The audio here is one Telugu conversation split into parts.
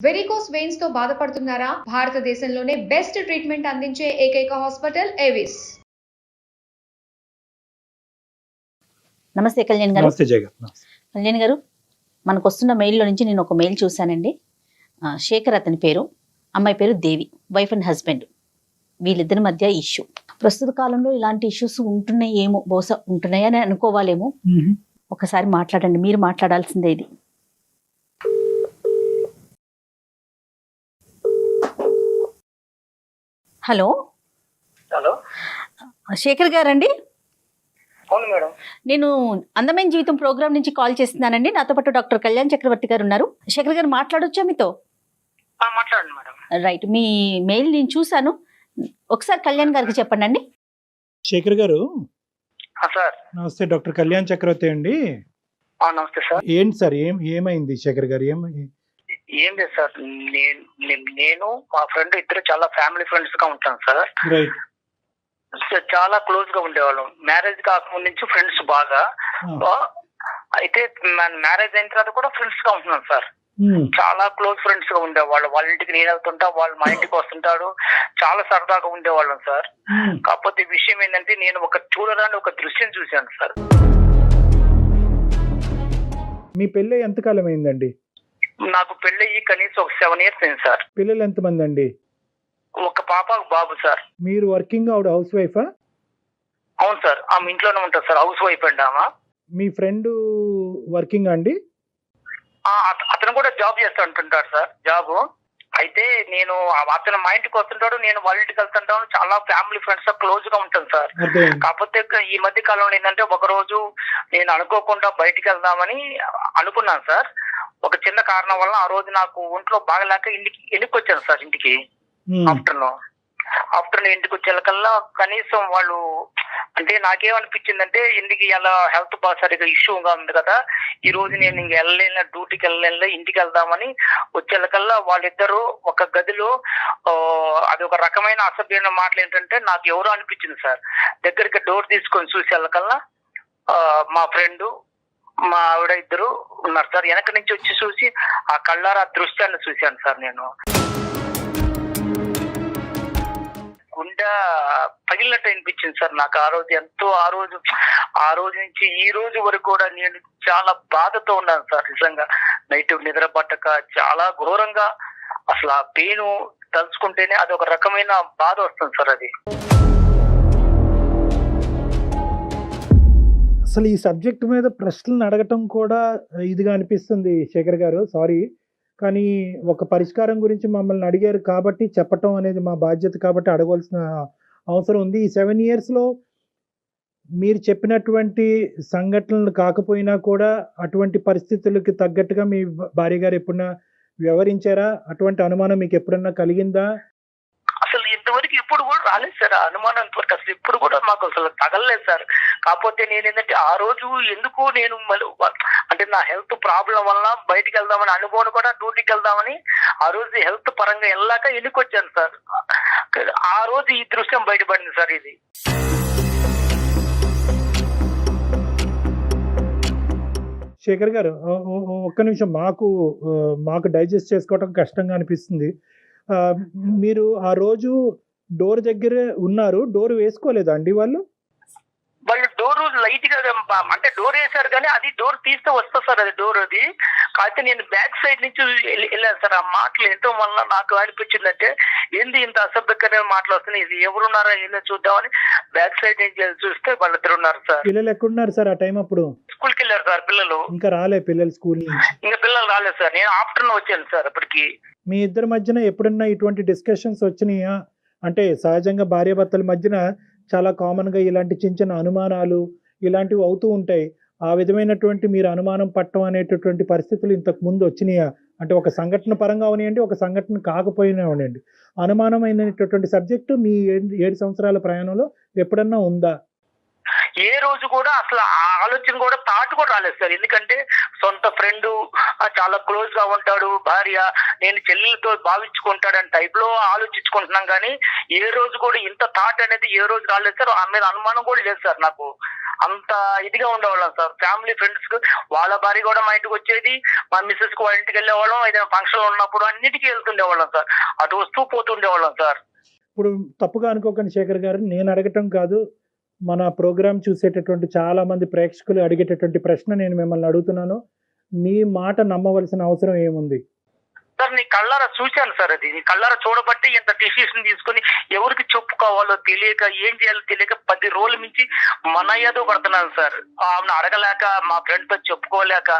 వెరికోస్ వెయిన్స్ తో బాధపడుతున్నారా? భారతదేశంలోనే బెస్ట్ ట్రీట్మెంట్ అందించే ఏకైక హాస్పిటల్ ఏవిస్. నమస్తే కళ్యాణ్ గారు. నమస్తే జయ గారు. కళ్యాణ్ గారు, మనకు వస్తున్న మెయిల్లో నుంచి నేను ఒక మెయిల్ చూశానండి. శేఖర్ అతని పేరు, అమ్మాయి పేరు దేవి, వైఫ్ అండ్ హస్బెండ్. వీళ్ళిద్దరి మధ్య ఇష్యూ. ప్రస్తుత కాలంలో ఇలాంటి ఇష్యూస్ ఉంటున్నాయేమో, బహుశా ఉంటున్నాయని అనుకోవాలేమో. ఒకసారి మాట్లాడండి, మీరు మాట్లాడాల్సిందే ఇది. హలో హలో, శేఖర్ గారండి? అవును మేడం. నేను అందమైన జీవితం ప్రోగ్రామ్ నుంచి కాల్ చేస్తున్నానండి. నాతో పాటు డాక్టర్ కళ్యాణ్ చక్రవర్తి గారు ఉన్నారు. శేఖర్ గారు మాట్లాడొచ్చా మీతో? మాట్లాడండి మేడం. రైట్, మీ మెయిల్ నేను చూశాను. ఒకసారి కళ్యాణ్ గారికి చెప్పండి అండి. శేఖర్ గారు సార్. నమస్తే, డాక్టర్ కళ్యాణ్ చక్రవర్తి అండి. నమస్తే సార్. ఏంటి సార్, ఏమైంది శేఖర్ గారు? ఏం లేదు సార్, నేను మా ఫ్రెండ్ ఇద్దరు చాలా ఫ్యామిలీ ఫ్రెండ్స్ గా ఉంటాం సార్. రైట్. చాలా క్లోజ్ గా ఉండేవాళ్ళం. మ్యారేజ్ కాకముందు నుంచి ఫ్రెండ్స్ బాగా. అయితే మ్యారేజ్ అయిన తర్వాత కూడా ఫ్రెండ్స్ గా ఉంటున్నాం సార్. చాలా క్లోజ్ ఫ్రెండ్స్ గా ఉండేవాళ్ళు. వాళ్ళ ఇంటికి నేను వెళ్తుంటా, వాళ్ళు మా ఇంటికి వస్తుంటాడు. చాలా సరదాగా ఉండేవాళ్ళం సార్. కాకపోతే విషయం ఏంటంటే, నేను చూడడానికి ఒక దృశ్యం చూశాను సార్. మీ పెళ్ళి ఎంతకాలం అయిందండి? నాకు పెళ్ళయి కనీసం ఒక 7 years అయింది సార్. పిల్లలు ఎంతమంది అండి? ఒక పాప, ఒక బాబు సార్. మీరు వర్కింగ్, ఆవిడ హౌస్ వైఫా? అవును సార్, ఆమె ఇంట్లోనే ఉంటుంది సార్. హౌస్ వైఫ్ అండి ఆమె. మీ ఫ్రెండ్ వర్కింగ్ అండి? అతను కూడా జాబ్ చేస్తూ ఉంటుంటాడు సార్, జాబ్. అయితే నేను అతను మా ఇంటికి వస్తుంటాడు, నేను వాళ్ళ ఇంటికి వెళ్తుంటాను. చాలా ఫ్యామిలీ ఫ్రెండ్స్ క్లోజ్ గా ఉంటాను సార్. కాకపోతే ఈ మధ్య కాలంలో ఏంటంటే, ఒక రోజు నేను అనుకోకుండా బయటికి వెళ్దామని అనుకున్నాను సార్. ఒక చిన్న కారణం వల్ల ఆ రోజు నాకు ఒంట్లో బాగలేక ఇంటికి వచ్చాను సార్. ఇంటికి ఆఫ్టర్నూన్ ఇంటికి వచ్చేకల్లా కనీసం వాళ్ళు, అంటే నాకేమనిపించిందంటే, ఇంటికి ఇలా హెల్త్ బాగా సరిగా ఇష్యూగా ఉంది కదా, ఈ రోజు నేను ఇంక వెళ్ళలేను, డ్యూటీకి వెళ్ళలేను, ఇంటికి వెళ్దామని వచ్చేకల్లా వాళ్ళిద్దరూ ఒక గదిలో, అది ఒక రకమైన అసభ్యమైన మాటలు ఏంటంటే, నాకు ఎవరో అనిపించింది సార్. దగ్గరికి డోర్ తీసుకొని చూసేకల్లా మా ఫ్రెండ్, మా ఆవిడ ఇద్దరు ఉన్నారు సార్. వెనక నుంచి వచ్చి చూసి ఆ కళ్ళారా దృశ్యాన్ని చూశాను సార్. నేను గుండె పగిలినట్టు అనిపించింది సార్ నాకు ఆ రోజు. ఎంతో ఆ రోజు నుంచి ఈ రోజు వరకు కూడా నేను చాలా బాధతో ఉన్నాను సార్. నిజంగా నైట్ నిద్ర పట్టక చాలా ఘోరంగా, అసలు ఆ పెయిన్ తలుచుకుంటేనే అది ఒక రకమైన బాధ వస్తుంది సార్. అది అసలు ఈ సబ్జెక్ట్ మీద ప్రశ్నలు అడగటం కూడా ఇదిగా అనిపిస్తుంది శేఖర్ గారు. సారీ, కానీ ఒక పరిష్కారం గురించి మమ్మల్ని అడిగారు కాబట్టి చెప్పటం అనేది మా బాధ్యత, కాబట్టి అడగవలసిన అవసరం ఉంది. ఈ 7 yearsలో మీరు చెప్పినటువంటి సంఘటనలు కాకపోయినా కూడా అటువంటి పరిస్థితులకి తగ్గట్టుగా మీ భార్య గారు ఎప్పుడన్నా వ్యవహరించారా? అటువంటి అనుమానం మీకు ఎప్పుడన్నా కలిగిందా? అసలు ఇంతవరకు ఎప్పుడు కూడా రాలేదు సార్ ఆ అనుమానం. ఇంతవరకు అసలు ఎప్పుడు కూడా మాకు అసలు తగలలేదు సార్. కాకపోతే నేను ఏంటంటే, ఆ రోజు ఎందుకు నేను అంటే నా హెల్త్ ప్రాబ్లం వల్ల బయటికి వెళ్దామని అనుకోని కూడా డ్యూటీకి వెళ్దామని ఆ రోజు హెల్త్ పరంగా వెళ్ళాక ఇంటికి వచ్చాను సార్. ఆ రోజు ఈ దృశ్యం బయటపడింది సార్. ఇది శేఖర్ గారు, ఒక్క నిమిషం, మాకు డైజెస్ట్ చేసుకోవటం కష్టంగా అనిపిస్తుంది. మీరు ఆ రోజు డోర్ దగ్గర ఉన్నారు, డోర్ వేసుకోలేదా అండి వాళ్ళు డోర్ లైట్ గా, అంటే డోర్ వేసారు కానీ అది డోర్ తీస్తే వస్తా సార్. అది డోర్ అది కాకపోతే నేను బ్యాక్ సైడ్ నుంచి వెళ్ళాను సార్. ఆ మాటలు ఎంతో వల్ల నాకు అనిపించిందంటే, ఏంది ఇంత అసభ్యకరమైన మాటలు వస్తున్నాయి, ఇది ఎవరున్నారా ఏందో చూద్దామని బ్యాక్ సైడ్ నుంచి చూస్తే వాళ్ళిద్దరు ఉన్నారు సార్. పిల్లలు ఎక్కడున్నారు సార్ ఆ టైం అప్పుడు? స్కూల్కి వెళ్ళారు సార్ పిల్లలు. ఇంకా రాలే పిల్లలు స్కూల్ నుంచి? ఇంకా పిల్లలు రాలేదు సార్. నేను ఆఫ్టర్నూన్ వచ్చాను సార్. అప్పటికి మీ ఇద్దరి మధ్యన ఎప్పుడన్నా ఇటువంటి డిస్కషన్స్ వచ్చినాయా? అంటే సహజంగా భార్యాభర్తల మధ్యన చాలా కామన్గా ఇలాంటి చిన్న చిన్న అనుమానాలు ఇలాంటివి అవుతూ ఉంటాయి. ఆ విధమైనటువంటి మీరు అనుమానం పట్టడం అనేటటువంటి పరిస్థితులు ఇంతకు ముందు వచ్చినాయా? అంటే ఒక సంఘటన పరంగా అవనివ్వండి, ఒక సంఘటన కాకపోయినా అవనండి, అనుమానమైనటువంటి సబ్జెక్టు మీ 7 సంవత్సరాల ప్రయాణంలో ఎప్పుడన్నా ఉందా? ఏ రోజు కూడా అసలు ఆ ఆలోచన కూడా థాట్ కూడా రాలేదు సార్. ఎందుకంటే సొంత ఫ్రెండ్, చాలా క్లోజ్ గా ఉంటాడు, భార్య, నేను చెల్లెలతో భావించుకుంటాడని టైప్ లో ఆలోచించుకుంటున్నాం. కానీ ఏ రోజు కూడా ఇంత థాట్ అనేది ఏ రోజు రాలేదు సార్. ఆ మీద అనుమానం కూడా లేదు సార్ నాకు. అంత ఇదిగా ఉండేవాళ్ళం సార్. ఫ్యామిలీ ఫ్రెండ్స్ కు వాళ్ళ భార్య కూడా మా ఇంటికి వచ్చేది, మా మిస్సెస్ కు వాళ్ళ ఇంటికి వెళ్ళేవాళ్ళం, ఏదైనా ఫంక్షన్ ఉన్నప్పుడు అన్నిటికీ వెళ్తుండేవాళ్ళం సార్. అటు వస్తూ పోతుండేవాళ్ళం సార్. ఇప్పుడు తప్పుగా అనుకోకండి శేఖర్ గారు, నేను అడగటం కాదు, మన ప్రోగ్రామ్ చూసేటటువంటి చాలా మంది ప్రేక్షకులు అడిగేటటువంటి ప్రశ్న నేను మిమ్మల్ని అడుగుతున్నాను. మీ మాట నమ్మవలసిన అవసరం ఏముంది? సార్ నీ కళ్ళారా చూశాను సార్. అది నీ కళ్ళారా చూడబట్టి ఇంత డిసిషన్ తీసుకుని ఎవరికి చెప్పుకోవాలో తెలియక, ఏం చేయాలో తెలియక 10 రోజుల నుంచి మన ఏదో పడుతున్నాను సార్. ఆమెను అడగలేక, మా ఫ్రెండ్ తో చెప్పుకోలేక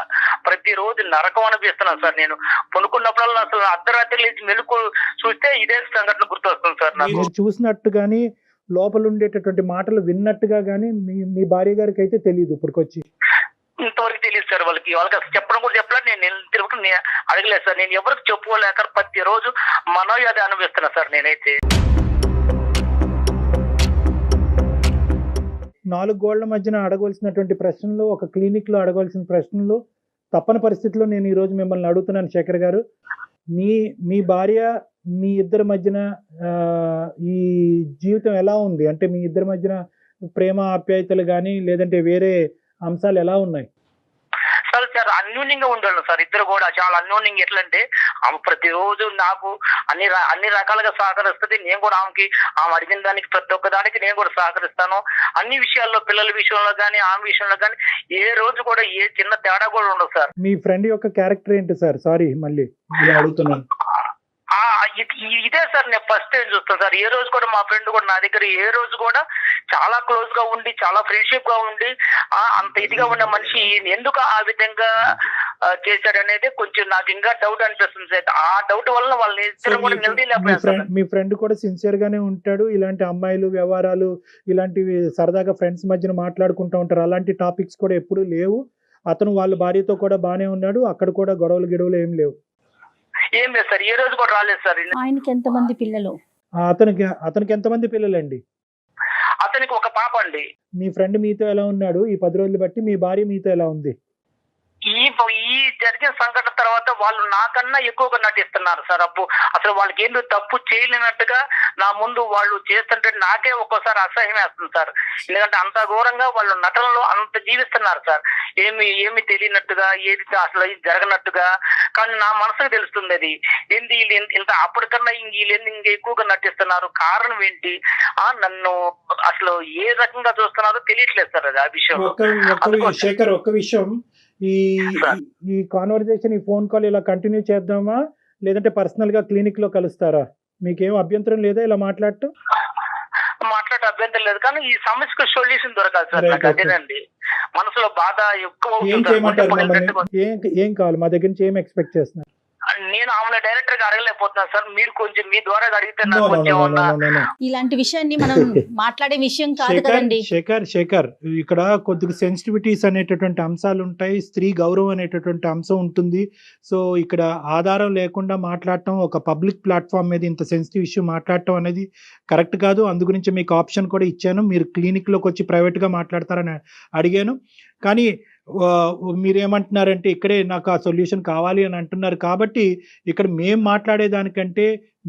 ప్రతిరోజు నరకం అనిపిస్తున్నాను సార్. నేను కొనుక్కున్నప్పుడల్లా అసలు అర్ధరాత్రి లేచి మెలకు చూస్తే ఇదే సంఘటన గుర్తొస్తుంది సార్ నాకు. మీరు చూసినట్టు కానీ లోపల ఉండేటటువంటి మాటలు విన్నట్టుగా కానీ మీ భార్య గారికి అయితే తెలియదు ఇప్పటికొచ్చి? ఇంతవరకు తెలియదు సార్. వాళ్ళకి అసలు చెప్పడం కూడా చెప్పలేదు. నేను తిరుగుతూ అడగలేదు సార్. నేను ఎవరికి చెప్పుకోలేక ప్రతిరోజు మనోయాది అనిపిస్తున్నా సార్ నేనైతే. 4 గోళ్ల మధ్యన అడగవలసినటువంటి ప్రశ్నలు, ఒక క్లినిక్ లో అడగవలసిన ప్రశ్నలు తప్పని పరిస్థితిలో నేను ఈ రోజు మిమ్మల్ని అడుగుతున్నాను శేఖర్ గారు. మీ భార్య మీ ఇద్దరి మధ్యన ఈ జీవితం ఎలా ఉంది? అంటే మీ ఇద్దరి మధ్యన ప్రేమ ఆప్యాయతలు కానీ లేదంటే వేరే అంశాలు ఎలా ఉన్నాయి? సార్ అన్యోన్యంగా ఉండేవాళ్ళం సార్. ఇద్దరు కూడా చాలా అన్యోన్యంగా. ఎట్లంటే ఆమె ప్రతిరోజు నాకు అన్ని రకాలుగా సహకరిస్తుంది. నేను కూడా ఆమె అడిగిన దానికి ప్రతి ఒక్క దానికి నేను కూడా సహకరిస్తాను. అన్ని విషయాల్లో, పిల్లల విషయంలో కానీ ఆమె విషయంలో కానీ ఏ రోజు కూడా ఏ చిన్న తేడా కూడా ఉండదు సార్. మీ ఫ్రెండ్ యొక్క క్యారెక్టర్ ఏంటి సార్? సారీ మళ్ళీ అడుగుతున్నాను. ఇదే సార్ నేను ఫస్ట్ టైం చూస్తాను సార్. ఏ రోజు కూడా మా ఫ్రెండ్ కూడా నా దగ్గర ఏ రోజు కూడా చాలా క్లోజ్ గా ఉండి, చాలా ఫ్రెండ్షిప్ గా ఉండి, అంత ఇదిగా ఉన్న మనిషి ఎందుకు ఆ విధంగా చేశాడనేది కొంచెం నాకు ఇంకా డౌట్ అనిపిస్తుంది సార్. ఆ డౌట్ వల్ల వాళ్ళని ఇద్దరు కూడా నిలదీయలేకపోయారు. మీ ఫ్రెండ్ కూడా సిన్సియర్ గానే ఉంటాడు. ఇలాంటి అమ్మాయిలు వ్యవహారాలు ఇలాంటివి సరదాగా ఫ్రెండ్స్ మధ్యన మాట్లాడుకుంటూ ఉంటారు. అలాంటి టాపిక్స్ కూడా ఎప్పుడు లేవు. అతను వాళ్ళ భార్యతో కూడా బానే ఉన్నాడు. అక్కడ కూడా గొడవలు ఏం లేవు. ఏం లేదు సార్. ఏ రోజు కూడా రాలేదు సార్. ఆయనకి ఎంతమంది పిల్లలు? అతనికి ఎంతమంది పిల్లలండి? అతనికి ఒక పాప అండి. మీ ఫ్రెండ్ మీతో ఎలా ఉన్నాడు ఈ 10 రోజులు బట్టి? మీ భార్య మీతో ఎలా ఉంది? ఈ జరిగిన సంఘటన తర్వాత వాళ్ళు నాకన్నా ఎక్కువగా నటిస్తున్నారు సార్. అసలు వాళ్ళకి ఏందో తప్పు చేయలేనట్టుగా నా ముందు వాళ్ళు చేస్తుంటే నాకే ఒక్కోసారి అసహ్యం వేస్తుంది సార్. ఎందుకంటే అంత ఘోరంగా వాళ్ళు నటనలో అంత జీవిస్తున్నారు సార్. ఏమి తెలియనట్టుగా, ఏది అసలు జరగనట్టుగా. కానీ నా మనసుకు తెలుస్తుంది అది ఏంటి, ఇంత అప్పటికన్నా వీళ్ళు ఇంకా ఎక్కువగా నటిస్తున్నారు, కారణం ఏంటి, నన్ను అసలు ఏ రకంగా చూస్తున్నారో తెలియట్లేదు సార్. అది ఆ విషయం. శేఖర్, ఒక్క విషయం, ఈ కాన్వర్జేషన్, ఈ ఫోన్ కాల్ ఇలా కంటిన్యూ చేద్దామా లేదంటే పర్సనల్ గా క్లినిక్ లో కలుస్తారా? మీకేం అభ్యంతరం లేదా ఇలా మాట్లాడటం? మాట్లాడే అభ్యంతరం లేదు, కానీ ఈ సమస్యకు సొల్యూషన్ దొరకాలి సార్. నాకు అదేనండి మనసులో బాధ ఎక్కువ. ఏం కావాలి? మా దగ్గర నుంచి ఏం ఎక్స్పెక్ట్ చేస్తున్నారు? నేను ఆమె డైరెక్టర్ గా అడగలేకపోతున్నాను సార్. మీరు కొంచెం మీ ద్వారా అడిగితే ఇలాంటి విషయాన్ని మనం మాట్లాడే విషయం కాదు కదండి. శేఖర్, ఇక్కడ కొద్దిగా సెన్సిటివిటీస్ అనేటటువంటి అంశాలు ఉంటాయి. స్త్రీ గౌరవం అనేటటువంటి అంశం ఉంటుంది. సో ఇక్కడ ఆధారం లేకుండా మాట్లాడటం, ఒక పబ్లిక్ ప్లాట్ఫామ్ మీద ఇంత సెన్సిటివ్ ఇష్యూ మాట్లాడటం అనేది కరెక్ట్ కాదు. అందు గురించి మీకు ఆప్షన్ కూడా ఇచ్చాను. మీరు క్లినిక్ లోకి వచ్చి ప్రైవేట్ గా మాట్లాడతారని అడిగాను. కానీ మీరేమంటున్నారంటే ఇక్కడే నాకు ఆ సొల్యూషన్ కావాలి అని అంటున్నారు. కాబట్టి ఇక్కడ మేము మాట్లాడేదానికంటే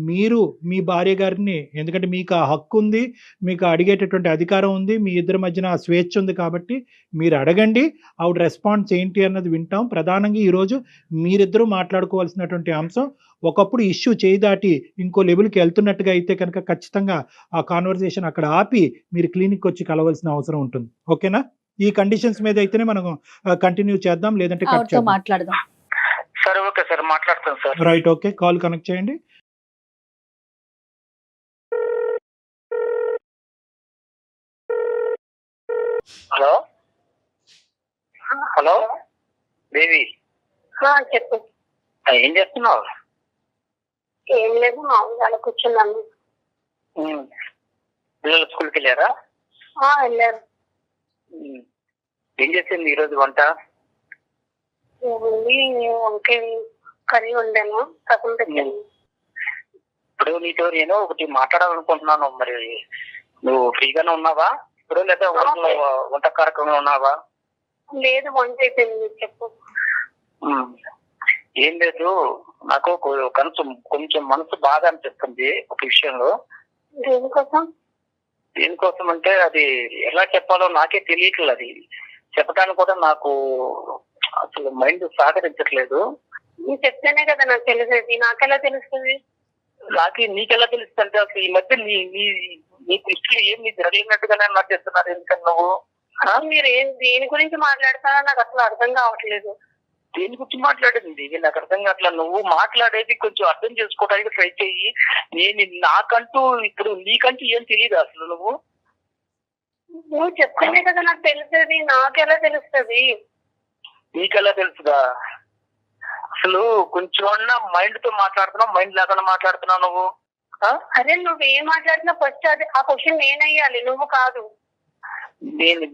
మీరు మీ భార్య గారిని, ఎందుకంటే మీకు ఆ హక్కు ఉంది, మీకు అడిగేటటువంటి అధికారం ఉంది, మీ ఇద్దరి మధ్యన ఆ స్వేచ్ఛ ఉంది, కాబట్టి మీరు అడగండి. ఆవిడ రెస్పాన్స్ ఏంటి అన్నది వింటాం. ప్రధానంగా ఈరోజు మీరిద్దరూ మాట్లాడుకోవాల్సినటువంటి అంశం, ఒకప్పుడు ఇష్యూ చేయి దాటి ఇంకో లెవెల్కి వెళ్తున్నట్టుగా అయితే కనుక ఖచ్చితంగా ఆ కాన్వర్జేషన్ అక్కడ ఆపి మీరు క్లినిక్ వచ్చి కలవాల్సిన అవసరం ఉంటుంది. ఓకేనా? ఈ కండిషన్స్ మీద అయితేనే మనం కంటిన్యూ చేద్దాం, లేదంటే కట్ చేద్దాం. మాట్లాడదాం. సరే, ఓకే సార్, మాట్లాడతాం sir. Right, okay, call connect చేయండి. హలో హలో దేవి, చెప్పు. ఏం చేస్తున్నావు? ఏం లేదు, మామూలుగా కూర్చున్నాను. పిల్లలు స్కూల్కి వెళ్ళారా? వెళ్ళారు. ఏం చేసింది ఈరోజు వంట? ఏముంది, వంకాయ కర్రీ వండాను, రసం పెట్టాను. ఇప్పుడు నీతో నేను ఒకటి మాట్లాడాలనుకుంటున్నాను. మరి నువ్వు ఫ్రీగానే ఉన్నావా ఇప్పుడు, లేదా వంట కార్యక్రమంలో ఉన్నావా? లేదు, వంట అయిపోయింది. చెప్పు. ఏం లేదు, నాకు కొంచెం మనసు బాధ అనిపిస్తుంది ఒక విషయంలో. దేనికోసం? దేనికోసం అంటే అది ఎలా చెప్పాలో నాకే తెలియట్లేదు. అది చెప్పడానికి కూడా నాకు అసలు మైండ్ సహకరించట్లేదు. నువ్వు చెప్తేనే కదా నాకు తెలిసేది, నాకెలా తెలుస్తుంది? నీకెలా తెలుస్తుంది అంటే అసలు ఈ మధ్య నీ దృష్టిలో ఏం నీ జరగలేనట్టుగానే నాకు చెప్తున్నారు. ఎందుకని నువ్వు మీరు దేని గురించి మాట్లాడుతారో నాకు అసలు అర్థం కావట్లేదు. దేని గురించి మాట్లాడింది ఇది నాకు అర్థం కావట్లేదు. నువ్వు మాట్లాడేది కొంచెం అర్థం చేసుకోవడానికి ట్రై చెయ్యి. నాకంటూ ఇప్పుడు నీకంటూ ఏం తెలియదు అసలు. నువ్వు చెప్తేనే కదా నాకు తెలిసేది, నాకెలా తెలుస్తుంది? నీకెలా తెలుసుదా? అసలు కొంచెం మైండ్ తో మాట్లాడుతున్నావు, మైండ్ లేకుండా మాట్లాడుతున్నావు నువ్వు. అరే నువ్వేం మాట్లాడుతున్నా ఫస్ట్ అది ఆ క్వశ్చన్ నేనయ్యాలి, నువ్వు కాదు.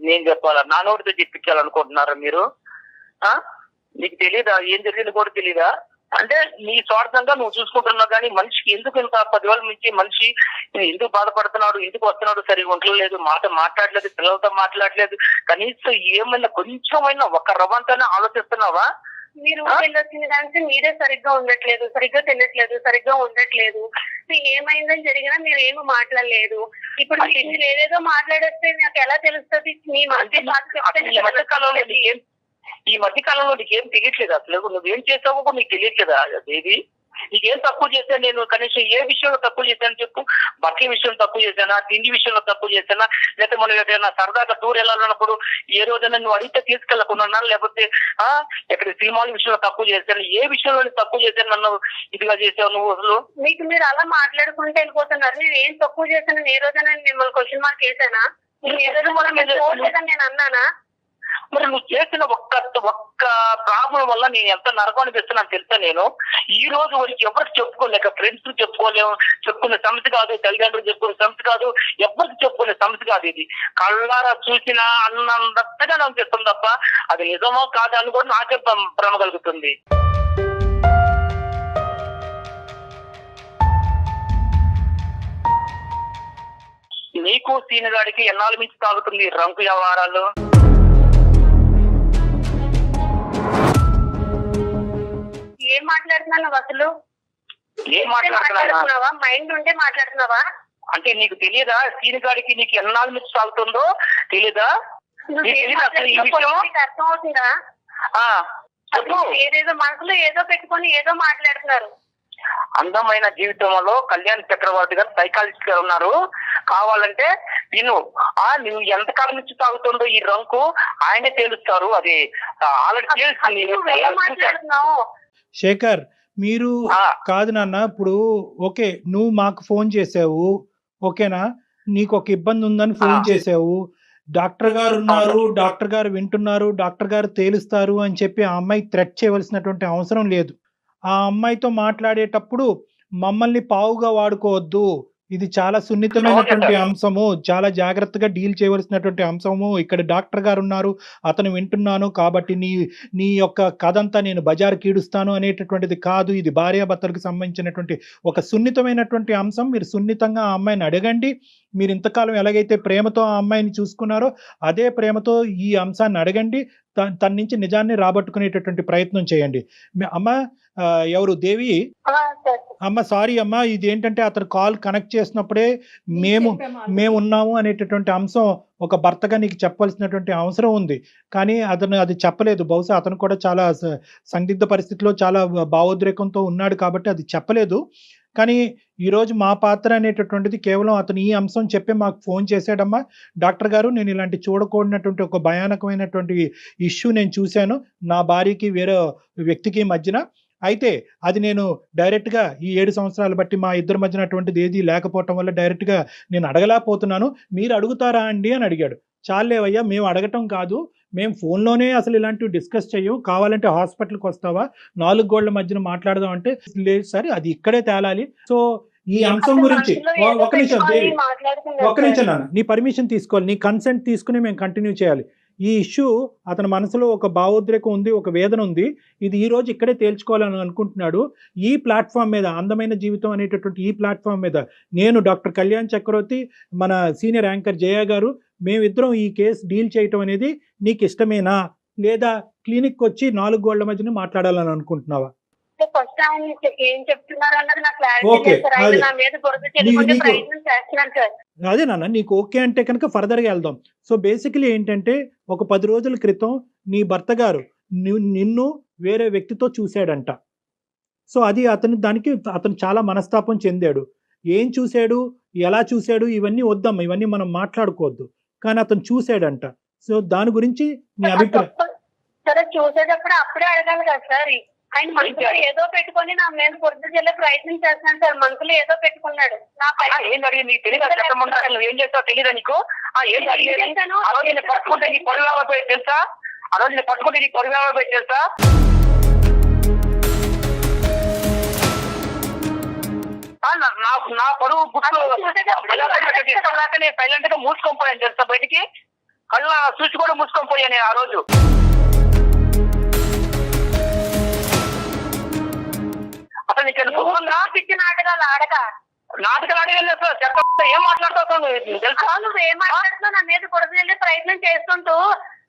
నేను చెప్పాలా? నా నోటితో చెప్పించాలనుకుంటున్నారా మీరు? నీకు తెలీదా ఏం జరిగింది కూడా తెలీదా? అంటే నీ స్వార్థంగా నువ్వు చూసుకుంటున్నావు, కానీ మనిషికి ఎందుకు ఇంత 10,000 నుంచి మనిషి ఎందుకు బాధపడుతున్నాడు, ఎందుకు వస్తున్నాడు, సరిగా ఉండలేదు, మాట్లాడలేదు, పిల్లలతో మాట్లాడలేదు, కనీసం ఏమైనా కొంచెమైనా ఒక రవ్వంతైనా ఆలోచిస్తున్నావా? మీరు వెళ్ళొచ్చిన దానికి మీరే సరిగ్గా ఉండట్లేదు, సరిగ్గా తినట్లేదు, సరిగ్గా ఉండట్లేదు. ఏమైందని జరిగినా మీరు ఏమి మాట్లాడలేదు. ఇప్పుడు మీరు ఏదేదో మాట్లాడేస్తే నాకు ఎలా తెలుస్తుంది? మీ ఈ మధ్య కాలంలో నీకేం తెలియట్లేదు అసలు. నువ్వేం చేసావో కూడా నీకు తెలియట్లేదా దేవి? నీకేం తక్కువ చేశాను నేను? కనీసం ఏ విషయంలో తక్కువ చేశాను చెప్పు. బట్టల విషయంలో తక్కువ చేశానా, తిండి విషయంలో తక్కువ చేశానా, లేకపోతే మనం ఏదైనా సరదాగా టూర్ వెళ్ళాలన్నప్పుడు ఏ రోజైనా నువ్వు అడిగితే తీసుకెళ్లకుండా, లేకపోతే ఎక్కడ సినిమాల విషయంలో తక్కువ చేశాను, ఏ విషయంలో తక్కువ చేశాను నన్ను ఇదిగా చేసావు నువ్వు అసలు? మీకు మీరు అలా మాట్లాడుకుంటూ వెళ్ళిపోతున్నారు. నేను ఏం తక్కువ చేశాను? ఏ రోజైనా మిమ్మల్ని క్వశ్చన్ మార్క్ వేసానా? ఏ రోజు కూడా నేను అన్నానా? మరి నువ్వు చేసిన ఒక్క ప్రాబ్లం వల్ల నేను ఎంత నరకం అనిపిస్తున్నాను తెలుసా? నేను ఈ రోజు వరకు ఎవరికి చెప్పుకోలేక, ఫ్రెండ్స్ చెప్పుకునే సమస్య కాదు, తల్లిదండ్రులు చెప్పుకునే సమస్య కాదు, ఎవరికి చెప్పుకునే సమస్య కాదు. ఇది కళ్ళారా చూసినా అన్నంతగా అనిపిస్తుంది తప్ప అది నిజమో కాదు అని కూడా నాకే భ్రమ కలుగుతుంది. నీకు సీనిగాడికి ఎన్నాళ్ళ మించి తాగుతుంది రంకు వ్యవహారాలు? ఏం మాట్లాడుతున్నావు అసలు? ఏం మాట్లాడుతున్నావా? మైండ్ ఉంటే మాట్లాడుతున్నావా? అంటే నీకు తెలియదా సీనిగాడికి నీకు ఎన్నాళ్ళ నుంచి సాగుతుందో తెలీదా? అర్థం అవుతుందా? ఏదేదో మనసులో ఏదో పెట్టుకొని ఏదో మాట్లాడుతున్నారు. అందమైన జీవితంలో కళ్యాణ్ చక్రవర్తి గారు సైకాలజిస్ట్ గారు ఉన్నారు. కావాలంటే నువ్వు ఎంతకాలం నుంచి తాగుతుందో ఈ రంకు ఆయనే తేలుస్తారు. అది ఆల్రెడీ తెలుసు. శేఖర్, మీరు కాదు నాన్న, ఇప్పుడు ఓకే నువ్వు మాకు ఫోన్ చేసావు, ఓకేనా, నీకు ఒక ఇబ్బంది ఉందని ఫోన్ చేసావు, డాక్టర్ గారు ఉన్నారు, డాక్టర్ గారు వింటున్నారు, డాక్టర్ గారు తేలుస్తారు అని చెప్పి ఆ అమ్మాయి థ్రెట్ చేయవలసినటువంటి అవసరం లేదు. ఆ అమ్మాయితో మాట్లాడేటప్పుడు మమ్మల్ని పావుగా వాడుకోవద్దు, ఇది చాలా సున్నితమైనటువంటి అంశము, చాలా జాగ్రత్తగా డీల్ చేయవలసినటువంటి అంశము, ఇక్కడ డాక్టర్ గారు ఉన్నారు, అతను వింటున్నాను కాబట్టి నీ యొక్క కథంతా నేను బజారు కీడుస్తాను అనేటటువంటిది కాదు. ఇది భార్యాభర్తలకు సంబంధించినటువంటి ఒక సున్నితమైనటువంటి అంశం. మీరు సున్నితంగా ఆ అమ్మాయిని అడగండి. మీరు ఇంతకాలం ఎలాగైతే ప్రేమతో ఆ అమ్మాయిని చూసుకున్నారో అదే ప్రేమతో ఈ అంశాన్ని అడగండి. తన నుంచి నిజాన్ని రాబట్టుకునేటటువంటి ప్రయత్నం చేయండి. అమ్మ ఎవరు దేవి అమ్మ, సారీ అమ్మ, ఇది ఏంటంటే అతను కాల్ కనెక్ట్ చేసినప్పుడే మేము ఉన్నాము అనేటటువంటి అంశం ఒక భర్తగా నీకు చెప్పవలసినటువంటి అవసరం ఉంది, కానీ అతను అది చెప్పలేదు. బహుశా అతను కూడా చాలా సందిగ్ధ పరిస్థితిలో చాలా భావోద్రేకంతో ఉన్నాడు కాబట్టి అది చెప్పలేదు. కానీ ఈరోజు మా పాత్ర అనేటటువంటిది కేవలం అతను ఈ అంశం చెప్పి మాకు ఫోన్ చేశాడమ్మా, డాక్టర్ గారు నేను ఇలాంటి చూడకూడనటువంటి ఒక భయానకమైనటువంటి ఇష్యూ నేను చూశాను నా భార్యకి వేరే వ్యక్తికి మధ్యన. అయితే అది నేను డైరెక్ట్గా ఈ 7 సంవత్సరాలు బట్టి మా ఇద్దరి మధ్యన అటువంటిది ఏది లేకపోవటం వల్ల డైరెక్ట్గా నేను అడగలేకపోతున్నాను, మీరు అడుగుతారా అండి అని అడిగాడు. చాలేవయ్యా, మేము అడగటం కాదు, మేము ఫోన్లోనే అసలు ఇలాంటివి డిస్కస్ చెయ్యం, కావాలంటే హాస్పిటల్కి వస్తావా, 4 గోళ్ల మధ్యన మాట్లాడదాం అంటే లేదు సార్, అది ఇక్కడే తేలాలి. సో ఈ అంశం గురించి ఒక నిమిషం దేవి, ఒక నిమిషం నాన్న, నీ పర్మిషన్ తీసుకోవాలి, నీ కన్సెంట్ తీసుకుని మేము కంటిన్యూ చేయాలి. ఈ ఇష్యూ అతని మనసులో ఒక భావోద్రేకం ఉంది, ఒక వేదన ఉంది, ఇది ఈ రోజు ఇక్కడే తేల్చుకోవాలని అనుకుంటున్నాడు. ఈ ప్లాట్ఫామ్ మీద, అందమైన జీవితం అనేటటువంటి ఈ ప్లాట్ఫామ్ మీద నేను డాక్టర్ కళ్యాణ్ చక్రవర్తి, మన సీనియర్ యాంకర్ జయ గారు, మేమిద్దరం ఈ కేసు డీల్ చేయటం అనేది నీకు ఇష్టమేనా, లేదా క్లినిక్ వచ్చి 4 గోళ్ల మధ్యన మాట్లాడాలని అనుకుంటున్నావా? ఫస్ట్ ఏం చెప్తున్నారు అన్నది నాకు క్లారిటీ లేదు సార్. ఆయన నా మీద బురద చెల్లుకునే ప్రయత్నం చేస్తున్నాను సార్. అదే నాన్న, నీకు ఓకే అంటే కనుక ఫర్దర్గా వెళ్దాం. సో బేసికలీ ఏంటంటే, ఒక 10 రోజుల క్రితం నీ భర్త గారు నిన్ను వేరే వ్యక్తితో చూశాడంట. సో అది దానికి అతను చాలా మనస్తాపం చెందాడు. ఏం చూశాడు, ఎలా చూశాడు, ఇవన్నీ వద్దమ్మా, ఇవన్నీ మనం మాట్లాడుకోవద్దు. కానీ అతను చూశాడంట. సో దాని గురించి నీ అభిప్రాయం. సరే చూసేటప్పుడు అప్పుడే అడగాలి కదా సార్. ఆయన మనసులో ఏదో పెట్టుకొని నా మీద పొద్దు చెల్లే ప్రయత్నం చేస్తున్నాను సార్. మనసులో ఏదో పెట్టుకున్నాడు. ఏం జరిగింది నీకు తెలియదు, నువ్వు ఏం చేస్తావు తెలియదా నీకు? ఏం జరిగింది? ఆ రోజు నేను పట్టుకుంటే నీ పొరుగు పోయి తెలుసా? ఆ రోజు నేను పట్టుకుంటే నీ పొరుగు పోయి తెలుసా? నా పరువు గుర్తు నేను సైలెంట్ గా మూసుకొని పోయాను తెలుసా బయటికి. కళ్ళ చూసి కూడా మూసుకొని పోయాను ఆ రోజు. అసలు నీకు నాటకాలు ఆడగలేదు చెప్ప. ఏం మాట్లాడుతావు తెలుసా? నువ్వు ఏం మాట్లాడుతున్నావు? నా మీద పొడవు వెళ్ళే ప్రయత్నం చేసుకుంటూ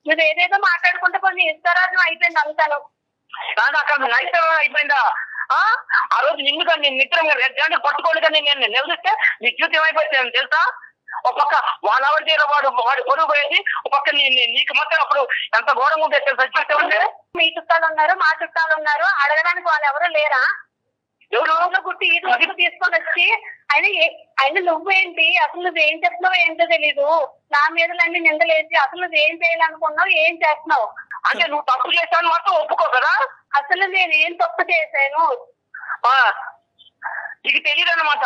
నువ్వు ఏదేదో మాట్లాడుకుంటే కొన్ని ఇష్టరాజ్యం అయిపోయింది అంతాను. అక్కడ నైతం అయిపోయిందా? ఆ రోజు నిన్ను కానీ నేను నిద్ర రెడ్డి పట్టుకోండి కానీ నేను నిలదీస్తే నీ జీవితం అయిపోయింది తెలుసా? ఒక పక్క వాళ్ళ దగ్గర వాడు పొరుగు పోయేది, ఒక పక్క నీకు మాత్రం అప్పుడు ఎంత ఘోరంగా ఉంటే తెలుసా జీవితం అంటే. మీ చుట్టాలు ఉన్నారు, మా చుట్టాలు ఉన్నారు, అడగడానికి వాళ్ళు ఎవరు లేరా? ఎవరు గుట్టి ఈ రోజు తీసుకొని వచ్చి ఆయన నువ్వేంటి, అసలు నువ్వేం చెప్తున్నావు ఏంటో తెలీదు. నా మీద అన్ని నిందలేసి అసలు నువ్వేం చేయాలనుకున్నావు, ఏం చేస్తున్నావు అంటే నువ్వు తప్పు చేశాను మాత్రం ఒప్పుకో కదా. అసలు నేనేం తప్పు చేశాను నీకు తెలియదు అన్నమాట.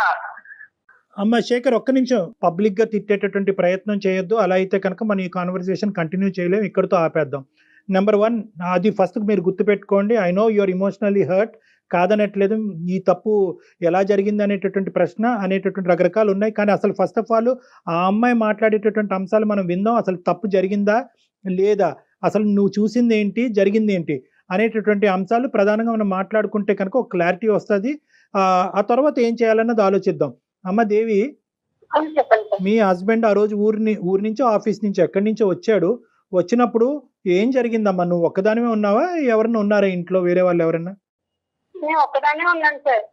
అమ్మ శేఖర్, ఒక్క నిమిషం. పబ్లిక్ గా తిట్టేటటువంటి ప్రయత్నం చేయొద్దు. అలా అయితే కనుక మన ఈ కాన్వర్సేషన్ కంటిన్యూ చేయలేము, ఇక్కడితో ఆపేద్దాం. నెంబర్ 1, అది ఫస్ట్ మీరు గుర్తుపెట్టుకోండి. I know your emotionally hurt, కాదనట్లేదు. ఈ తప్పు ఎలా జరిగింది అనేటటువంటి ప్రశ్న అనేటటువంటి రకరకాలు ఉన్నాయి. కానీ అసలు ఫస్ట్ ఆఫ్ ఆల్ ఆ అమ్మాయి మాట్లాడేటటువంటి అంశాలు మనం విందాం. అసలు తప్పు జరిగిందా లేదా, అసలు నువ్వు చూసింది ఏంటి, జరిగింది ఏంటి అనేటటువంటి అంశాలు ప్రధానంగా మనం మాట్లాడుకుంటే కనుక ఒక క్లారిటీ వస్తుంది. ఆ తర్వాత ఏం చేయాలన్నది ఆలోచిద్దాం. అమ్మ దేవి, మీ హస్బెండ్ ఆ రోజు ఊరి నుంచి ఆఫీస్ నుంచి ఎక్కడి నుంచో వచ్చాడు. వచ్చినప్పుడు ఏం జరిగిందమ్మా? నువ్వు ఒక్కదానివే ఉన్నావా, ఎవరన్నా ఉన్నారా ఇంట్లో, వేరే వాళ్ళు ఎవరన్నా? నేను ఒక్కదానే ఉన్నాను సార్.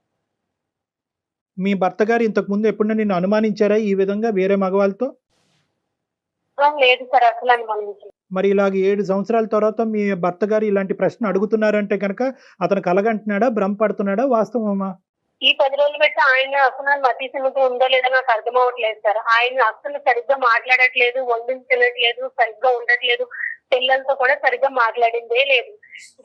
మీ భర్త గారు ఇంతకు ముందు ఎప్పుడన్నా నిన్ను అనుమానించారా ఈ విధంగా వేరే మగవాళ్ళతో? లేదు సార్, అసలు అనుమానించి. మరి ఇలాగ 7 సంవత్సరాల తర్వాత మీ భర్త గారు ఇలాంటి ప్రశ్న అడుగుతున్నారంటే కనుక అతను కలగంటున్నాడా, భ్రమపడుతున్నాడా, వాస్తవమా? ఈ 10 రోజులు పెట్టి ఆయన అసలు మతి సిమితం ఉందో లేదో నాకు అర్థం అవ్వట్లేదు సార్. ఆయన అసలు సరిగ్గా మాట్లాడట్లేదు, వండించి తినట్లేదు, సరిగ్గా ఉండట్లేదు, పిల్లలతో కూడా సరిగ్గా మాట్లాడిందే లేదు.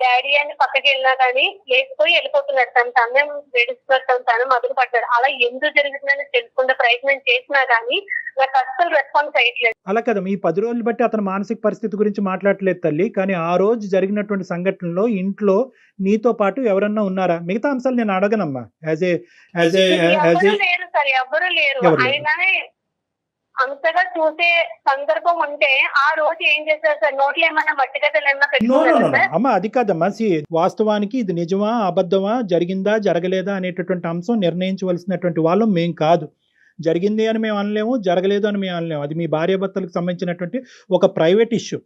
డాడీ అని పక్కకి వెళ్ళినా కానీ లేకపోయి వెళ్ళిపోతున్నాడు. తనే వేడిస్తున్నాడు, తను మొదలు పడ్డాడు. అలా ఎందుకు జరుగుతుందని తెలుసుకునే ప్రయత్నం చేసినా కానీ నాకు అస్సలు రెస్పాన్స్ అయ్యట్లేదు. అలా కదా, ఈ 10 రోజులు బట్టి అతని మానసిక పరిస్థితి గురించి మాట్లాడట్లేదు తల్లి. కానీ ఆ రోజు జరిగినటువంటి సంఘటనలో ఇంట్లో నీతో పాటు ఎవరన్నా ఉన్నారా? మిగతా అంశాలు నేను అడగనమ్మా. లేరు సార్, ఎవరు లేరు. ఆయననే అంతగా చూసే సందర్భం ఉంటే ఆ రోజు ఏం చేశారు సార్? నోట్లో ఏమన్నా మట్టి గడ్డలు ఏమన్నా పెట్టుకున్నారా? అమ్మా అది కాదమ్మా. వాస్తవానికి ఇది నిజమా అబద్ధమా, జరిగిందా జరగలేదా అనేటటువంటి అంశం నిర్ణయించవలసినటువంటి వాళ్ళం మేం కాదు. జరిగింది అని మేము అనలేము, జరగలేదు అని మేము అనలేము. అది మీ భార్యాభర్తలకు సంబంధించినటువంటి ఒక ప్రైవేట్ ఇష్యూ.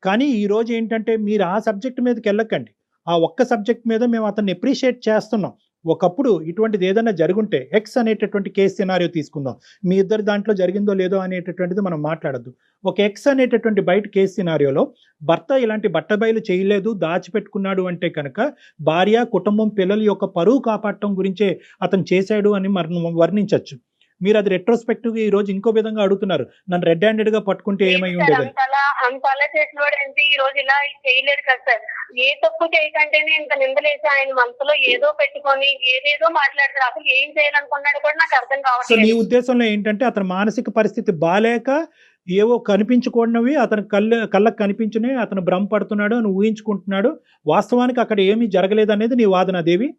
కానీ ఈరోజు ఏంటంటే మీరు ఆ సబ్జెక్ట్ మీదకి వెళ్ళకండి. ఆ ఒక్క సబ్జెక్ట్ మీద మేము అతన్ని అప్రిషియేట్ చేస్తున్నాం. ఒకప్పుడు ఇటువంటిది ఏదైనా జరుగుంటే ఎక్స్ అనేటటువంటి కేసు సినారియో తీసుకుందాం. మీ ఇద్దరు దాంట్లో జరిగిందో లేదో అనేటటువంటిది మనం మాట్లాడద్దు. ఒక ఎక్స్ అనేటటువంటి బయట కేసు సినారియోలో భర్త ఇలాంటి బట్టబయలు చేయలేదు, దాచిపెట్టుకున్నాడు అంటే కనుక భార్య, కుటుంబం, పిల్లల యొక్క పరువు కాపాడటం గురించే అతను చేశాడు అని వర్ణించవచ్చు. మీరు అది రెట్రోస్పెక్టివ్ గా ఈ రోజు ఇంకో విధంగా అడుగుతున్నారు, నన్ను రెడ్ హ్యాండెడ్ గా పట్టుకుంటే ఏమై ఉండేది? అంతలా చేసినవాడు ఏంటి ఈ రోజు ఇలా చేయలేడు కదా సార్. ఏ తప్పు చేయకంటేనే ఇంత నిందలేసి ఆయన మనసులో ఏదో పెట్టుకొని ఏదేదో మాట్లాడతారు. అసలు ఏం చేయాలనుకున్నాడు కూడా నాకు అర్థం కావట్లేదు. నీ ఉద్దేశంలో ఏంటంటే అతని మానసిక పరిస్థితి బాలేక ఏవో కనిపించుకోండివి అతని కళ్ళకు కనిపించినవి అతను భ్రమపడుతున్నాడు అని ఊహించుకుంటున్నాడు. వాస్తవానికి అక్కడ ఏమీ జరగలేదు అనేది నీ వాదన దేవి?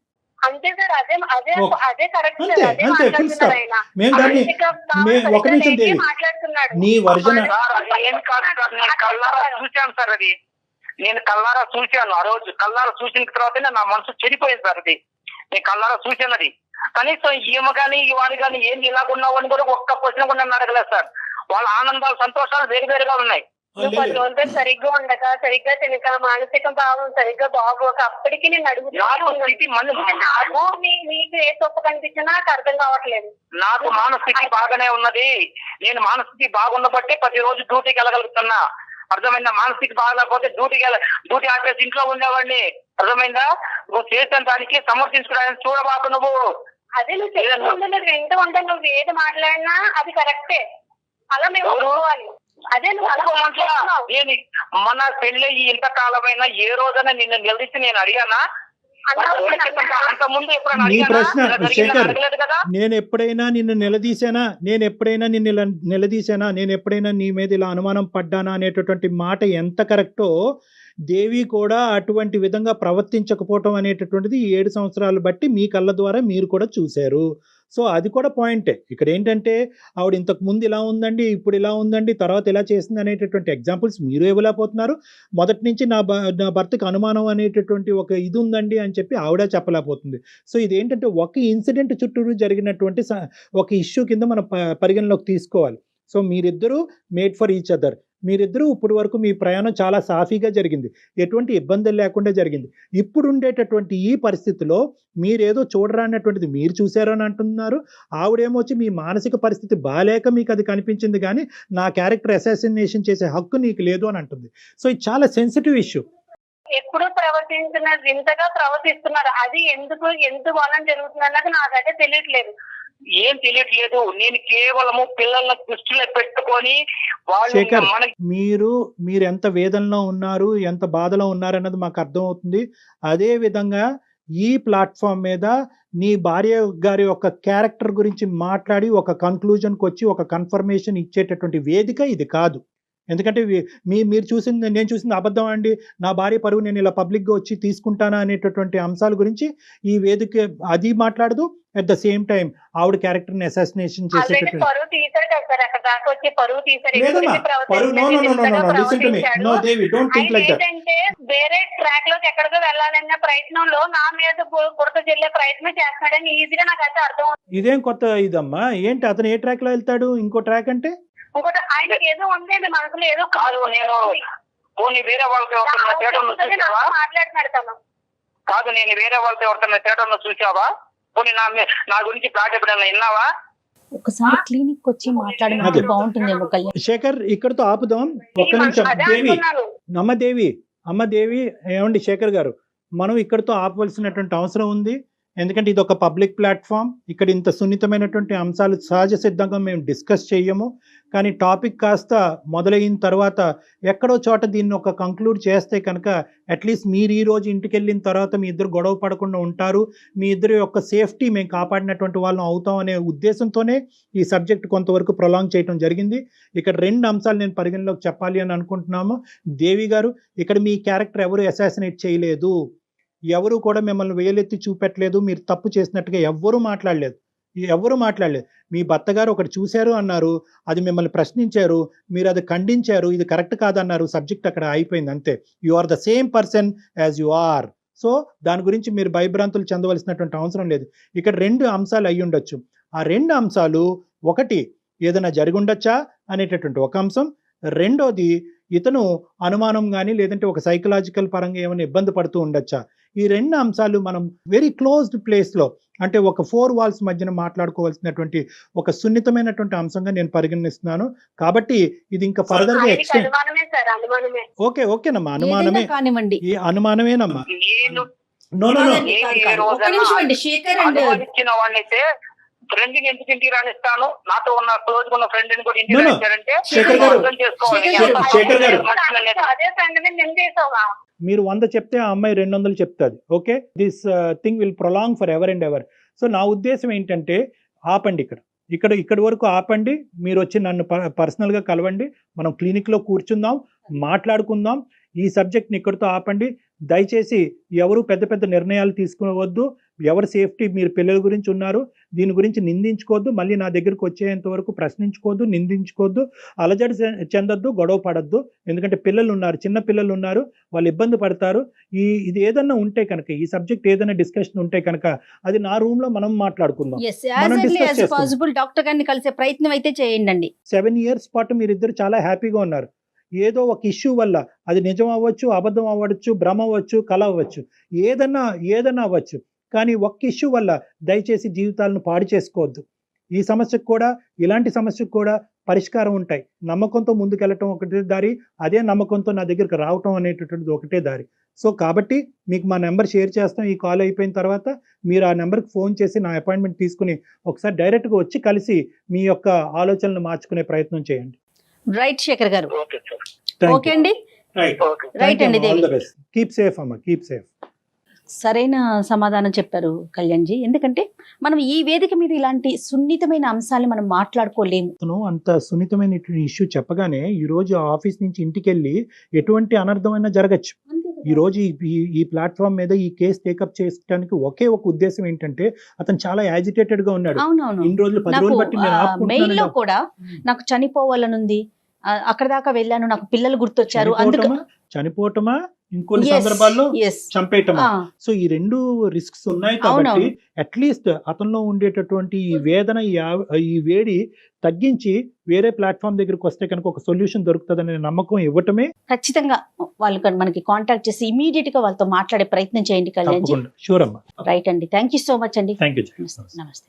అంతే సార్, అదే కరెక్ట్. ఒక నిమిషం దేవి, నీ వర్జన చూశాను సార్. అది నేను కల్లారా చూశాను. ఆ రోజు కల్లారా చూసిన తర్వాతనే నా మనసు చెడిపోయింది సార్. అది నేను కల్లారా చూశాను. అది కనీసం ఈమె కానీ వాడు కానీ ఏంది ఇలాగున్నావు అని కూడా ఒక్క క్వశ్చన్ కూడా నన్ను అడగలేదు సార్. వాళ్ళ ఆనందాలు, సంతోషాలు వేరువేరుగా ఉన్నాయి. నువ్వు 10 రోజులు సరిగ్గా ఉండక, సరిగ్గా తినక, మానసిక భావం సరిగ్గా బాగోక అప్పటికి నేను నీకు ఏ తప్పు కనిపించినా నాకు అర్థం కావట్లేదు. నాకు మానస్థితి బాగానే ఉన్నది. నేను మానస్థితి బాగున్నబట్టే 10 రోజు డ్యూటీకి వెళ్ళగలుగుతున్నా. అర్థమైందా? మానస్థితి బాగాలేకపోతే డ్యూటీ ఆపేసి ఇంట్లో ఉండేవాడిని. అర్థమైందా? నువ్వు చేసిన దానికి సమర్థించుకోవడానికి చూడబాకు నువ్వు. అదే నువ్వు చెప్తుంటే నువ్వు వింటూ ఉంటే నువ్వు ఏది మాట్లాడినా అది కరెక్టే, అలా మేము ఒప్పుకోవాలి. అదే నేను మన పెళ్ళి ఇంతకాలమైనా ఏ రోజైనా నిన్ను నిలదీసి నేను అడిగానా? అంత ముందు నీ ప్రశ్న శేఖర్, అడగలేదు కదా. నేను ఎప్పుడైనా నిన్ను నిలదీశానా, నేను ఎప్పుడైనా నీ మీద ఇలా అనుమానం పడ్డానా అనేటటువంటి మాట ఎంత కరెక్టో, దేవి కూడా అటువంటి విధంగా ప్రవర్తించకపోవటం అనేటటువంటిది 7 సంవత్సరాలు బట్టి మీ కళ్ళ ద్వారా మీరు కూడా చూశారు. సో అది కూడా పాయింటే. ఇక్కడ ఏంటంటే ఆవిడ ఇంతకు ముందు ఇలా ఉందండి, ఇప్పుడు ఇలా ఉందండి, తర్వాత ఇలా చేసింది అనేటటువంటి ఎగ్జాంపుల్స్ మీరు ఇవ్వలేకపోతున్నారు. మొదటి నుంచి నా భర్తకు అనుమానం అనేటటువంటి ఒక ఇది ఉందండి అని చెప్పి ఆవిడ చెప్పలేకపోతుంది. సో ఇదేంటంటే ఒక ఇన్సిడెంట్ చుట్టూరు జరిగినటువంటి ఒక ఇష్యూ కింద మనం పరిగణలోకి తీసుకోవాలి. సో మీరిద్దరూ మేడ్ ఫర్ ఈచ్ అదర్. మీరిద్దరూ ఇప్పుడు వరకు మీ ప్రయాణం చాలా సాఫీగా జరిగింది, ఎటువంటి ఇబ్బందులు లేకుండా జరిగింది. ఇప్పుడు ఉండేటటువంటి ఈ పరిస్థితిలో మీరేదో చూడరానటువంటిది మీరు చూశారు అని అంటున్నారు. ఆవిడేమొచ్చి మీ మానసిక పరిస్థితి బాలేక మీకు అది కనిపించింది, కానీ నా క్యారెక్టర్ అసాసినేషన్ చేసే హక్కు నీకు లేదు అని అంటుంది. సో ఇది చాలా సెన్సిటివ్ ఇష్యూ. ఎప్పుడు ప్రవర్తించినారు, ఇంతగా ప్రవర్తిస్తున్నారు, అది ఎందుకు వలన జరుగుతుంది అన్నది నాకైతే తెలియట్లేదు. ఏం తెలియట్లేదు. నేను కేవలము పిల్లల దృష్టిలో పెట్టుకొని శేఖర్, మీరు ఎంత వేదనలో ఉన్నారు, ఎంత బాధలో ఉన్నారు అన్నది మాకు అర్థమవుతుంది. అదే విధంగా ఈ ప్లాట్ఫామ్ మీద నీ భార్య గారి యొక్క క్యారెక్టర్ గురించి మాట్లాడి ఒక కన్క్లూజన్కి వచ్చి ఒక కన్ఫర్మేషన్ ఇచ్చేటటువంటి వేదిక ఇది కాదు. ఎందుకంటే నేను చూసింది అబద్ధం అండి, నా భార్య పరువు నేను ఇలా పబ్లిక్గా వచ్చి తీసుకుంటానా అనేటటువంటి అంశాల గురించి ఈ వేదిక అది మాట్లాడదు. అట్ ద సేమ్ టైం ఆవిడ క్యారెక్టర్ని అసాసినేషన్ చేసేటటువంటి వేరే ట్రాక్ లోకి ఎక్కడికో వెళ్ళాలన్న ప్రయత్నంలో నా మీద బురద చెల్లే ప్రయత్నం చేస్తున్నాడని ఈజీగా నాకైతే అర్థం. ఇదేం కొత్త ఇదమ్మా? ఏంటి అతను ఏ ట్రాక్ లో వెళ్తాడు? ఇంకో ట్రాక్ అంటే ఇంకోటి ఆయనకి ఏదో ఉందండి మనసులో, ఏదో కాదు. నేను వేరే వాళ్ళతో మాట్లాడుతున్నాడు తను. కాదు, నేను వేరే వాళ్ళతో ఎవరితో థియేటర్లో చూసావా? పోనీ నా గురించి ప్లాట్ ఎప్పుడైనా విన్నావా? ఒకసారి క్లినిక్ వచ్చి మాట్లాడినట్టు బాగుంటుందేమో కళ్యాణ్. శేఖర్, ఇక్కడతో ఆపుదాం. ఒక్క నిమిషం. దేవి, అమ్మ దేవి, ఏమండి శేఖర్ గారు, మనం ఇక్కడతో ఆపవలసినటువంటి అవసరం ఉంది. ఎందుకంటే ఇది ఒక పబ్లిక్ ప్లాట్ఫామ్. ఇక్కడ ఇంత సున్నితమైనటువంటి అంశాలు సహజ సిద్ధంగా మేము డిస్కస్ చేయము. కానీ టాపిక్ కాస్త మొదలైన తర్వాత ఎక్కడో చోట దీన్ని ఒక కంక్లూడ్ చేస్తే కనుక అట్లీస్ట్ మీరు ఈ రోజు ఇంటికి వెళ్ళిన తర్వాత మీ ఇద్దరు గొడవ పడకుండా ఉంటారు, మీ ఇద్దరు యొక్క సేఫ్టీ మేము కాపాడినటువంటి వాళ్ళం అవుతాం అనే ఉద్దేశంతోనే ఈ సబ్జెక్ట్ కొంతవరకు ప్రొలాంగ్ చేయడం జరిగింది. ఇక్కడ 2 అంశాలు నేను పరిగణలోకి చెప్పాలి అని అనుకుంటున్నాము. దేవి గారు, ఇక్కడ మీ క్యారెక్టర్ ఎవరు అసాసినేట్ చేయలేదు, ఎవరు కూడా మిమ్మల్ని వేలెత్తి చూపెట్టలేదు, మీరు తప్పు చేసినట్టుగా ఎవ్వరూ మాట్లాడలేదు. మీ భర్త గారు ఒకటి చూశారు అన్నారు, అది మిమ్మల్ని ప్రశ్నించారు, మీరు అది ఖండించారు, ఇది కరెక్ట్ కాదన్నారు, సబ్జెక్ట్ అక్కడ అయిపోయింది, అంతే. You are the same person as you are. So దాని గురించి మీరు భయభ్రాంతులు చెందవలసినటువంటి అవసరం లేదు. ఇక్కడ 2 అంశాలు అయ్యి ఉండొచ్చు. ఆ 2 అంశాలు, ఒకటి ఏదైనా జరిగి ఉండొచ్చా అనేటటువంటి ఒక అంశం, రెండోది ఇతను అనుమానం కానీ లేదంటే ఒక సైకలాజికల్ పరంగా ఏమైనా ఇబ్బంది పడుతూ ఉండొచ్చా. ఈ 2 అంశాలు మనం వెరీ క్లోజ్డ్ ప్లేస్లో, అంటే ఒక 4 వాల్స్ మధ్యన మాట్లాడుకోవాల్సినటువంటి ఒక సున్నితమైనటువంటి అంశంగా నేను పరిగణిస్తున్నాను. కాబట్టి ఇది ఇంకా ఫర్దర్ గా ఎక్స్టెండ్. ఓకేనమ్మా, అనుమానమే కానివ్వండి, ఈ అనుమానమేనమ్మా. ఫ్రెండ్ ఎందుకు ఇంటికి రానిస్తాను, నాతో ఉన్న క్లోజ్ ఉన్న ఫ్రెండ్ కూడా ఇంటికి రానిస్తారంటే మీరు 100 చెప్తే ఆ అమ్మాయి 200 చెప్తుంది. Okay, this thing will prolong for ever and ever. So నా ఉద్దేశం ఏంటంటే ఆపండి, ఇక్కడి వరకు ఆపండి. మీరు వచ్చి నన్ను పర్సనల్గా కలవండి, మనం క్లినిక్లో కూర్చుందాం, మాట్లాడుకుందాం. ఈ సబ్జెక్ట్ని ఇక్కడితో ఆపండి. దయచేసి ఎవరు పెద్ద పెద్ద నిర్ణయాలు తీసుకోవద్దు. ఎవరి సేఫ్టీ, మీరు పిల్లల గురించి ఉన్నారు, దీని గురించి నిందించుకోవద్దు. మళ్ళీ నా దగ్గరకు వచ్చేంత వరకు ప్రశ్నించుకోవద్దు, నిందించుకోవద్దు, అలజడి చెందొద్దు, గొడవ పడద్దు. ఎందుకంటే పిల్లలు ఉన్నారు, చిన్న పిల్లలు ఉన్నారు, వాళ్ళు ఇబ్బంది పడతారు. ఇది ఏదన్నా ఉంటే కనుక, ఈ సబ్జెక్ట్ ఏదైనా డిస్కషన్ ఉంటే కనుక అది నా రూమ్ లో మనం మాట్లాడుకుందాం. డాక్టర్ గారిని కలిసే ప్రయత్నం అయితే చేయండి. 7 years పాటు మీరిద్దరు చాలా హ్యాపీగా ఉన్నారు. ఏదో ఒక ఇష్యూ వల్ల, అది నిజం అవ్వచ్చు, అబద్ధం అవ్వచ్చు, భ్రమ అవ్వచ్చు, కల అవ్వచ్చు, ఏదన్నా అవ్వచ్చు. కానీ ఒక్క ఇష్యూ వల్ల దయచేసి జీవితాలను పాడు చేసుకోవద్దు. ఈ సమస్యకు కూడా, ఇలాంటి సమస్యకు కూడా పరిష్కారం ఉంటాయి. నమ్మకంతో ముందుకెళ్ళటం ఒకటే దారి, అదే నమ్మకంతో నా దగ్గరికి రావటం అనేటటువంటిది ఒకటే దారి. సో కాబట్టి మీకు మా నెంబర్ షేర్ చేస్తాం. ఈ కాల్ అయిపోయిన తర్వాత మీరు ఆ నెంబర్కి ఫోన్ చేసి నా అపాయింట్మెంట్ తీసుకుని ఒకసారి డైరెక్ట్గా వచ్చి కలిసి మీ యొక్క ఆలోచనలు మార్చుకునే ప్రయత్నం చేయండి. రైట్ శేఖర్ గారు. Okay sir. ఓకే అండి. రైట్ అండి దేవి. కీప్ సేఫ్ అమ్మ, కీప్ సేఫ్. సరైన సమాధానం చెప్పారు కళ్యాణ్జీ. ఎందుకంటే మనం ఈ వేదిక మీద ఇలాంటి సున్నితమైన అంశాలు మనం మాట్లాడుకోలేము. అతను అంత సున్నితమైన ఇష్యూ చెప్పగానే ఈ రోజు ఆఫీస్ నుంచి ఇంటికి వెళ్ళి ఎటువంటి అనర్థమైనా జరగచ్చు. ఈ రోజు ఈ ప్లాట్ఫామ్ మీద ఈ కేసు టేకప్ చేయడానికి ఒకే ఒక ఉద్దేశం ఏంటంటే అతను చాలా యాజిటేటెడ్ గా ఉన్నాడు. అవునవును. ఇన్ని రోజులు 10 రోజులు బట్టి నేను మెయిల్ లో కూడా నాకు చనిపోవాలనుంది, అక్కడ దాకా వెళ్ళాను, నాకు పిల్లలు గుర్తొచ్చారు, చనిపోవటమా ఇంకొన్ని సందర్భాల్లో చంపేయటమా. సో ఈ రెండు రిస్క్స్ ఉన్నాయి కాబట్టి అట్లీస్ట్ అతనిలో ఉండేటటువంటి ఈ వేదన, ఈ వేడి తగ్గించి వేరే ప్లాట్ఫామ్ దగ్గరికి వస్తే కనుక ఒక సొల్యూషన్ దొరుకుతుందనే నమ్మకం ఇవ్వటమే. ఖచ్చితంగా వాళ్ళు మనకి కాంటాక్ట్ చేసి ఇమీడియట్ గా వాళ్ళతో మాట్లాడే ప్రయత్నం చేయండి కళ్యాణ్. షూర్ అమ్మా. రైట్ అండి. థ్యాంక్ యూ సో మచ్ అండి. నమస్తే.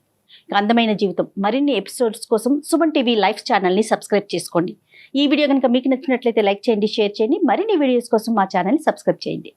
అందమైన జీవితం మరిన్ని ఎపిసోడ్స్ కోసం సుమన్ టీవీ లైవ్ ఛానల్ ని సబ్స్క్రైబ్ చేసుకోండి. ఈ వీడియో కనుక మీకు నచ్చినట్లయితే లైక్ చేయండి, షేర్ చేయండి. మరిన్ని వీడియోస్ కోసం మా ఛానల్ ని సబ్స్క్రైబ్ చేయండి.